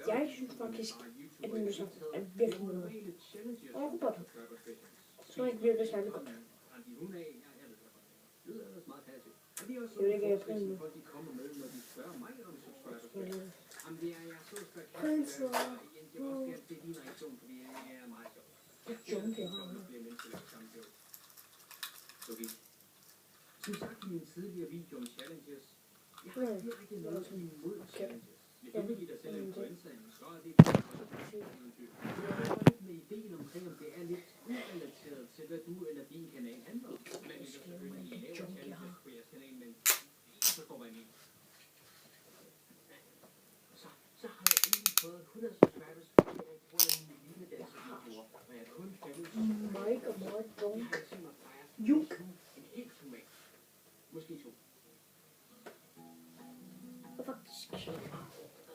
Jeg synes faktisk, at den er virkelig noget. Og robot. Så ikke virker særlig godt. Jeg vil ikke have prisen. Prinser. Som sagt i min tidligere video om challenges, jeg har direkte noget imod challenges. Hvis du vil give dig selv influenzaen, så er det lidt med ideen omkring, om det er lidt urelateret til, hvad du eller din kanal handler om. Men vi kan selvfølgelig lave challenges på jeres kanal, men så går man ind. Så har jeg egentlig fået 100 subscribers, fordi jeg ikke bruger mine lille dansevideoer, og jeg kun faldet. Mike og Mike, dog. Jeg har tænkt mig at fejre en helt tomat. Måske to. Og faktisk,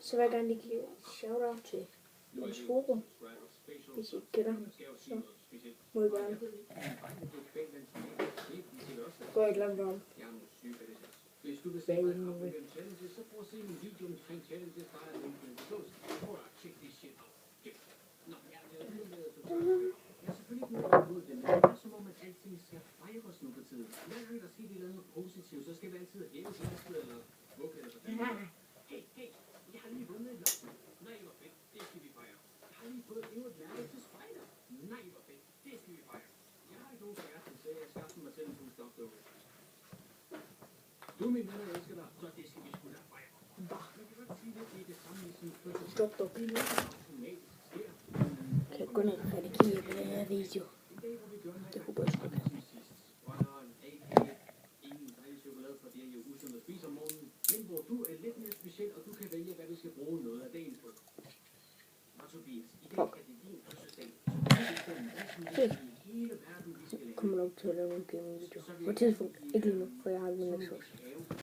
så vil jeg gerne lige give shout-out til vores forum. Hvis I ikke kender ham, så må I gerne gå et eller andet om. Hvis du vil se mig op med challenges, så prøv at se min video omkring challenges, der er linken. Prøv at tjekke det shit out. Nå, jeg er selvfølgelig ikke noget imod det, men det er som om, at alting skal fejres nu for tiden. Hver gang der sker et eller andet positivt, så skal vi altid hæve glasset eller bukke eller sådan noget. Hey, jeg har lige vundet et lotto. Nej, hvor fedt, det skal vi fejre. Jeg har lige fået endnu et lærke til spejder. Nej, hvor fedt, det skal vi fejre. Jeg har ikke nogen kæreste, så jeg skaffer mig selv en fuld stofdukke. Du, min venner, elsker dig, så det skal vi sgu da fejre. Man kan godt sige, at det er det samme som fødselsdag. Stofdukke. Det er noget, der automatisk sker. Kan jeg gå ned og redigere på den her video? Det håber jeg sgu da. Men hvor du er lidt mere speciel, og du kan vælge, hvad vi skal bruge noget af dagen på. Og Tobias, i dag er det din fødselsdag. Jeg kommer nok til at lave en gaming video. På et tidspunkt, ikke lige nu, for jeg har min Xbox.